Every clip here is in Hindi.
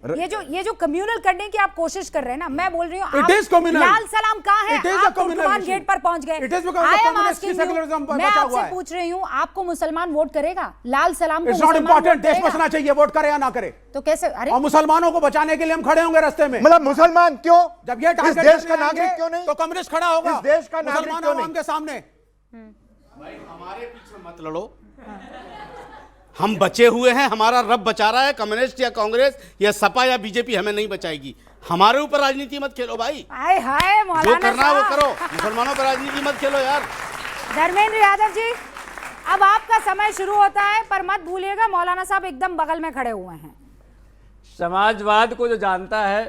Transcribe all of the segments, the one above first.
ये जो कम्युनल करने की आप कोशिश कर रहे हैं ना, मैं बोल रही हूँ लाल सलाम कहाँ है? आप तुर्कमान गेट पर पहुंच गए। मैं आपसे पूछ रही हूँ, आपको मुसलमान वोट करेगा? लाल सलाम को इम्पोर्टेंट, देश बचना चाहिए, वोट करे या ना करे तो कैसे? अरे और मुसलमानों को बचाने के लिए हम खड़े होंगे रास्ते में। मतलब मुसलमान क्यों? जब ये इस देश का नागरिक क्यों नहीं? तो कम्युनिस्ट खड़ा होगा इस देश का नागरिक क्यों नहीं? के सामने। भाई हमारे पीछे मत लड़ो, हम बचे हुए हैं, हमारा रब बचा रहा है। कम्युनिस्ट या कांग्रेस या सपा या बीजेपी हमें नहीं बचाएगी। हमारे ऊपर राजनीति मत खेलो भाई। हाय हाय मौलाना, जो करना है वो करो, मुसलमानों पर राजनीति मत खेलो यार। धर्मेंद्र यादव जी, अब आपका समय शुरू होता है, पर मत भूलिएगा मौलाना साहब एकदम बगल में खड़े हुए हैं। समाजवाद को जो जानता है,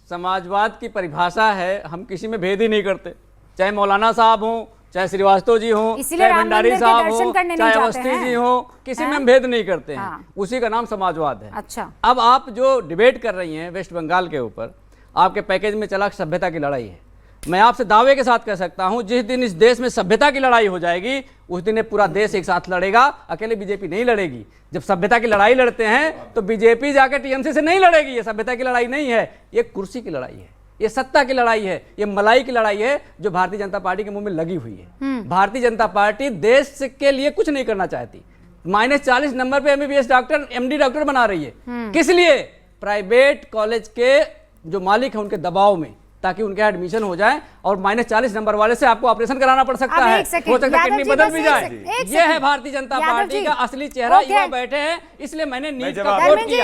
समाजवाद की परिभाषा है, हम किसी में भेद ही नहीं करते, चाहे मौलाना साहब हों, चाहे श्रीवास्तव जी हों, चाहे भंडारी साहब हों, चाहे अवस्थी जी हों, किसी में हम भेद नहीं करते हैं। उसी का नाम समाजवाद है। अच्छा, अब आप जो डिबेट कर रही हैं वेस्ट बंगाल के ऊपर, आपके पैकेज में चला सभ्यता की लड़ाई है। मैं आपसे दावे के साथ कह सकता हूं, जिस दिन इस देश में सभ्यता की लड़ाई हो जाएगी, उस दिन ये पूरा देश एक साथ लड़ेगा। अकेले बीजेपी नहीं लड़ेगी। जब सभ्यता की लड़ाई लड़ते हैं तो बीजेपी जाकर टीएमसी से नहीं लड़ेगी। ये सभ्यता की लड़ाई नहीं है, ये कुर्सी की लड़ाई है, ये सत्ता की लड़ाई है, ये मलाई की लड़ाई है जो भारतीय जनता पार्टी के मुंह में लगी हुई है। भारतीय जनता पार्टी देश के लिए कुछ नहीं करना चाहती। -40 नंबर पे एमबीबीएस डॉक्टर, एमडी डॉक्टर बना रही है। किस लिए? प्राइवेट कॉलेज के जो मालिक है उनके दबाव में, ताकि उनके एडमिशन हो जाए। और -40 नंबर वाले से आपको ऑपरेशन कराना पड़ सकता है, हो सकता है किडनी बदल भी जाए। ये है भारतीय जनता पार्टी का असली चेहरा। युवा बैठे हैं, इसलिए मैंने नीट का वोट किया।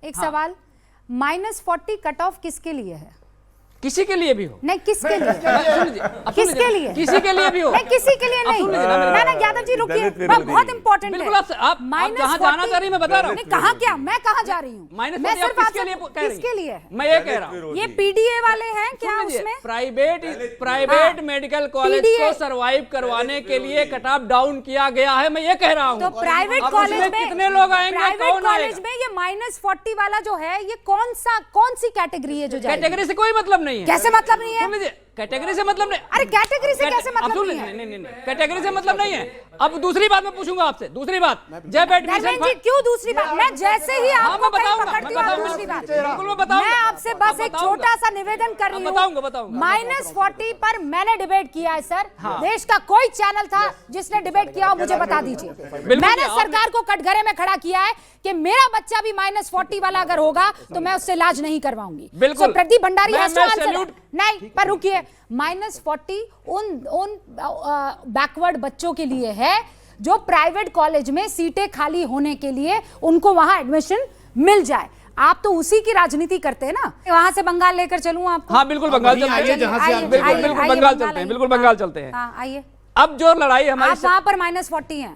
एक सवाल, -40 कट ऑफ किसके लिए है? किसी के लिए भी हो नहीं, किसके लिए? किसके लिए? किसी के लिए भी हो नहीं, किसी के लिए नहीं। ना यादव जी रुकिए, बहुत इंपॉर्टेंट है। बिल्कुल आप जहां जाना चाह रही मैं बता रहा हूँ। कहाँ क्या, मैं कहाँ जा रही हूँ? मैं सिर्फ किसके लिए है? मैं ये कह रहा हूँ, ये पीडीए वाले हैं क्या? उसमें प्राइवेट मेडिकल कॉलेज को सरवाइव करवाने के लिए कट ऑफ डाउन किया गया है। मैं ये कह रहा हूँ, तो प्राइवेट कॉलेज में कितने लोग आएंगे? प्राइवेट कॉलेज में ये -40 वाला जो है, ये कौन सी कैटेगरी है जो जाएगी? कैटेगरी से कोई मतलब नहीं है। कैसे मतलब नहीं है? कैटेगरी से मतलब नहीं। अरे कैटेगरी से कैसे मतलब नहीं है? नहीं, कैटेगरी से मतलब नहीं है। अब दूसरी बात मैं पूछूंगा आपसे, दूसरी बात, जब एडमिशन क्यों दूसरी बात? मैं जैसे ही आपको पकड़ती हूं दूसरी बात, बिल्कुल मैं बताऊंगा। मैं आपसे बस एक छोटा सा निवेदन कर रही हूं। बताऊंगा। -40 पर मैंने डिबेट किया है सर। देश का कोई चैनल था जिसने डिबेट किया हो, मुझे बता दीजिए। मैंने सरकार को कटघरे में खड़ा किया है कि मेरा बच्चा भी -40 वाला अगर होगा तो मैं उससे इलाज नहीं करवाऊंगी। बिल्कुल, प्रदीप भंडारी नहीं, पर रुकिए, -40 उन बैकवर्ड बच्चों के लिए है जो प्राइवेट कॉलेज में सीटें खाली होने के लिए उनको वहां एडमिशन मिल जाए। आप तो उसी की राजनीति करते हैं ना। वहां से बंगाल लेकर चलूं आपको? हाँ बिल्कुल, बंगाल चलते हैं। बिल्कुल बंगाल चलते हैं, बिल्कुल बंगाल चलते हैं। आइए। अब जो लड़ाई हमारी, आप वहां पर -40 है।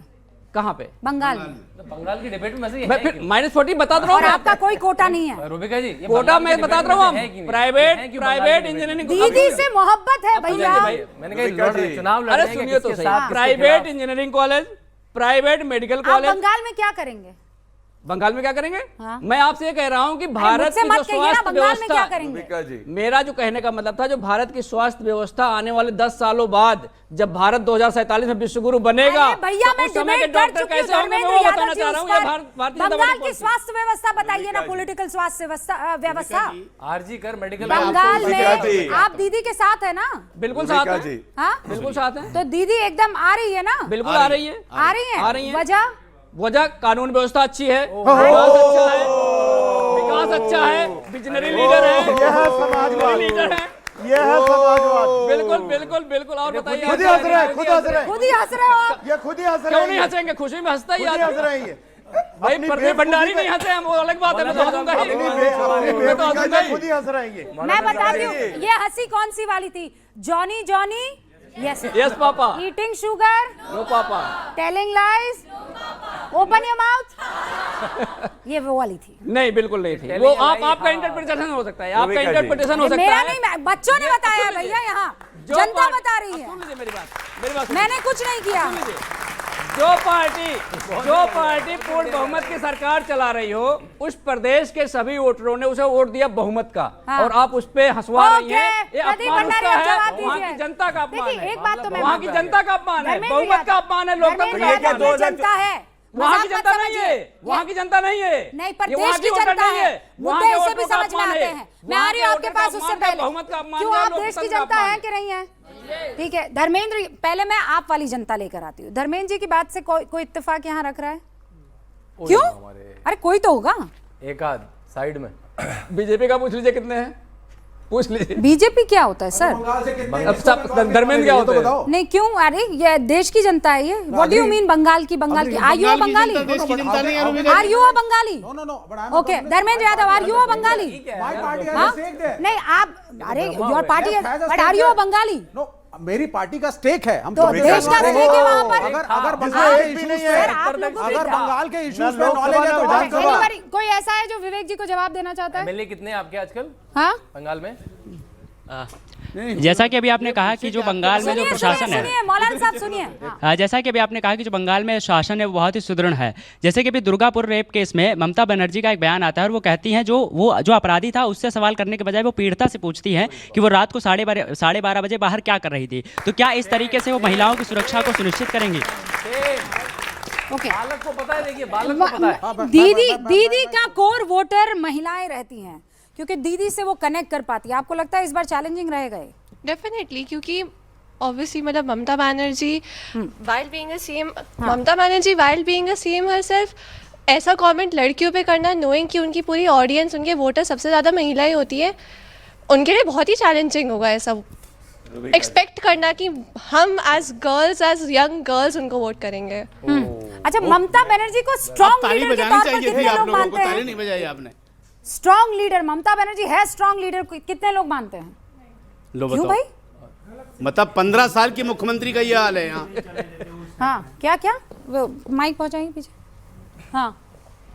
कहाँ पे? बंगाल में। बंगाल की डिबेट में -40 बता रहा हूँ। और आपका कोई कोटा नहीं है। रूबिका जी, कोटा मैं बता रहा हूँ। प्राइवेट इंजीनियरिंग, दीदी से मोहब्बत है भैया। मैंने कहा चुनाव लड़ रहे हैं, सुनिए तो सही। Private engineering college, private medical college. Bengal में क्या करेंगे? बंगाल में क्या करेंगे? मैं आपसे ये कह रहा हूं कि भारत की जो स्वास्थ्य व्यवस्था, मेरा जो कहने का मतलब था, जो भारत की स्वास्थ्य व्यवस्था आने वाले 10 सालों बाद, जब भारत 2047 में विश्व गुरु बनेगा, भैया मैं डिबेट कर चुकी हूं। मैं बताना चाह रहा हूं, ये भारतीय बंगाल की स्वास्थ्य व्यवस्था बताइए ना, पॉलिटिकल स्वास्थ्य व्यवस्था। आरजी कर मेडिकल बंगाल में आप दीदी के साथ है ना? बिल्कुल साथ है, बिल्कुल साथ है। तो दीदी एकदम आ रही है ना? बिल्कुल आ रही है, आ रही है। वजह कानून व्यवस्था अच्छी है, विकास अच्छा है, विजनरी लीडर है, लीडर है, ये है समाजवाद। बिल्कुल बिल्कुल बिल्कुल। और बताइए, खुद ही हंस रहे हैं, खुद हंस रहे हैं, खुद ही हंस रहे हो आप। ये खुद ही हंस रहे हैं। क्यों नहीं हंसेंगे? खुशी में हंसता ही हंस रहे हैं। भाई प्रदीप भंडारी नहीं हंसे, हम वो अलग बात है, मैं तो हंसूंगा ही। खुद ही हंस रहे हैं। मैं बताती हूँ ये हंसी कौन सी वाली थी। Johny Johny, yes papa. Eating sugar, no papa. Telling lies, open your mouth, ये वो वाली थी। नहीं, बिल्कुल नहीं थी वो। आपका इंटरप्रिटेशन हो सकता है, आपका इंटरप्रिटेशन हो सकता है। मेरा नहीं, बच्चों ने बताया है भैया, यहाँ जनता बता रही है। मेरी बात मैंने कुछ नहीं किया। जो पार्टी पूर्ण बहुमत की सरकार चला रही हो, उस प्रदेश के सभी वोटरों ने उसे वोट दिया बहुमत का, और आप उस पे हंसवा रही हैं। ये अपमान उसका है, वहाँ की जनता का अपमान है। एक बात तो मैं, वहाँ की जनता का अपमान है, बहुमत का अपमान है, लोकतंत्र का अपमान है। जनता है वहाँ की मजाक मत जनता नहीं समझिए। है, वहाँ की जनता नहीं है, नहीं, पर ये देश वहाँ की वोटर जनता नहीं है। वहाँ मुद्दे के इससे भी वोटर का समझ में अपमान आते है। हैं। मैं वहाँ आ रही के हूँ आपके वोटर का पास उससे अपमान है, पहले। बहुमत का अपमान क्यों है, आप लोकतंत्र देश की का जनता अपमान है कि नहीं है? ठीक है धर्मेंद्र, पहले मैं आप वाली जनता लेकर आती हूँ। धर्मेंद्र जी की बात से कोई इत्तेफाक यहाँ रख रहा है? क्यों? अरे कोई तो होगा। एक आध साइड में बीजेपी का पूछ लीजिए कितने हैं, पूछ लीजिए। बीजेपी क्या होता है सर? बंगाल से कितने अब सब धर्मेंद्र क्या ये होते तो हैं? बताओ। नहीं क्यों, अरे ये देश की जनता है ये। What do you mean Bengal की? बंगाल की आर यू अ बंगाली? देश की जनता नहीं है। Are you a Bengali? No no no, okay Dharmendra Yadav, are you a Bengali? My party has हाँ? A stake there. नहीं आप, अरे your party Yes, has a but stake are you a there. Bengali? No, मेरी पार्टी का स्टेक है। हम तो तो देश का स्टेक है वहाँ पर। अगर बंगाल हाँ, के इश्यूज सर, पे, आप लोगों अगर की- बंगाल के इश्यूज पे लोकसभा नॉलेज है तो ना बात विधानसभा। करो। Anybody- कोई ऐसा है जो विवेक जी को जवाब देना चाहता है? एमएलए कितने हैं आपके आजकल हाँ बंगाल में? जैसा कि अभी आपने कहा कि जो बंगाल में जो सुनिए प्रशासन है, सुनिए मौलाना साहब सुनिए। हाँ। जैसा कि अभी आपने कहा कि जो बंगाल में शासन है वो बहुत ही सुदृढ़ है। जैसे कि अभी दुर्गापुर रेप केस में ममता बनर्जी का एक बयान आता है और वो कहती हैं जो अपराधी था उससे सवाल करने के बजाय वो पीड़िता से पूछती हैं कि वो रात को 12:30 बजे बाहर क्या कर रही थी। तो क्या इस तरीके से वो महिलाओं की सुरक्षा को सुनिश्चित करेंगी? ओके बालक को पता है, देखिए बालक को पता है। दीदी का कोर वोटर महिलाएं रहती हैं क्योंकि दीदी से वो कनेक्ट कर पाती है। आपको लगता है इस बार चैलेंजिंग रहेगा ये? डेफिनेटली, क्योंकि ऑब्वियसली मतलब Mamata Banerjee while being a CM, Mamata Banerjee while being a CM herself ऐसा कमेंट लड़कियों पे करना, नोइंग कि उनकी पूरी ऑडियंस, उनके वोटर सबसे ज़्यादा महिलाएं होती है, उनके लिए बहुत ही चैलेंजिंग होगा ऐसा एक्सपेक्ट करना कि हम as girls, as young girls उनको वोट करेंगे। अच्छा, ममता बनर्जी को स्ट्रॉन्ग ताली लीडर के बजानी तौर पर चाहिए थी कितने आप लोग लोगों को, मानते ताली हैं? नहीं बजाई आपने। स्ट्रॉन्ग लीडर ममता बनर्जी है, स्ट्रॉन्ग लीडर कितने लोग मानते हैं? लो क्यों बताओ। भाई? मतलब 15 साल की मुख्यमंत्री का ये हाल है यहाँ। हाँ क्या क्या वो माइक पहुंचाइए पीछे। हाँ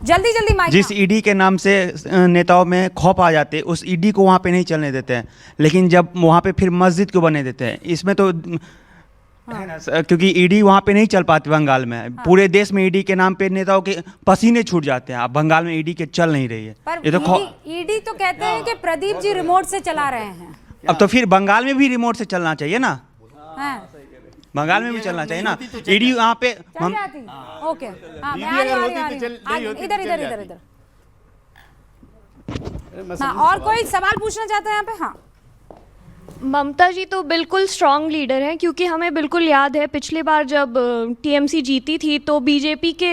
जल्दी जल्दी माइक। जिस ईडी के नाम से नेताओं में खौफ आ जाते, उस ईडी को वहाँ पे नहीं चलने देते हैं, लेकिन जब वहाँ पे फिर मस्जिद को बने देते हैं। इसमें तो है ना, क्योंकि ईडी वहाँ पे नहीं चल पाती बंगाल में। पूरे देश में ईडी के नाम पे नेताओं के पसीने छूट जाते हैं। अब बंगाल में ईडी के चल नहीं रही है। पर ये तो ईडी तो कहते हैं कि प्रदीप जी रिमोट से चला रहे हैं। अब तो फिर बंगाल में भी रिमोट से चलना चाहिए ना, हाँ बंगाल में भी चलना चाहिए ना। ईडी वहाँ पे चल जाती। ओके हाँ मैं आ रही हूँ, आ रही हूँ। इधर इधर इधर इधर। हाँ और कोई सवाल पूछना चाहता है यहाँ पे? हाँ ममता जी तो बिल्कुल स्ट्रॉन्ग लीडर हैं, क्योंकि हमें बिल्कुल याद है पिछली बार जब टीएमसी जीती थी तो बीजेपी के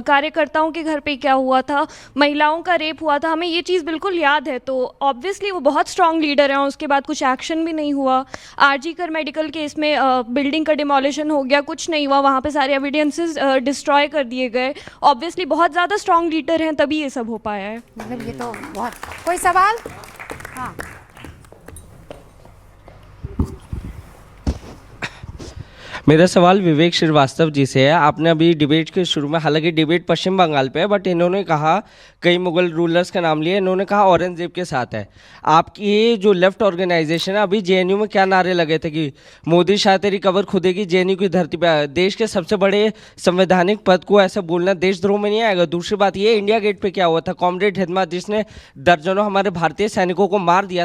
कार्यकर्ताओं के घर पे क्या हुआ था, महिलाओं का रेप हुआ था, हमें ये चीज़ बिल्कुल याद है। तो ऑब्वियसली वो बहुत स्ट्रॉन्ग लीडर हैं। उसके बाद कुछ एक्शन भी नहीं हुआ। आरजीकर मेडिकल केस में बिल्डिंग का डिमोलिशन हो गया, कुछ नहीं हुआ, वहाँ पर सारे एविडेंसेस डिस्ट्रॉय कर दिए गए। ऑब्वियसली बहुत ज़्यादा स्ट्रॉन्ग लीडर हैं, तभी ये सब हो पाया है। मतलब ये तो बहुत। कोई सवाल? हाँ मेरा सवाल विवेक श्रीवास्तव जी से है। आपने अभी डिबेट के शुरू में, हालांकि डिबेट पश्चिम बंगाल पे है, बट इन्होंने कहा कई मुगल रूलर्स का नाम लिया, इन्होंने कहा औरंगजेब के साथ है। आपकी जो लेफ्ट ऑर्गेनाइजेशन है, अभी जेएनयू में क्या नारे लगे थे कि मोदी शाह तेरी कबर खुदेगी, जेएनयू की धरती पर। देश के सबसे बड़े संवैधानिक पद को ऐसा बोलना देशद्रोह में नहीं आएगा? दूसरी बात ये, इंडिया गेट पे क्या हुआ था, कॉमरेड हिदमा जिसने दर्जनों हमारे भारतीय सैनिकों को मार दिया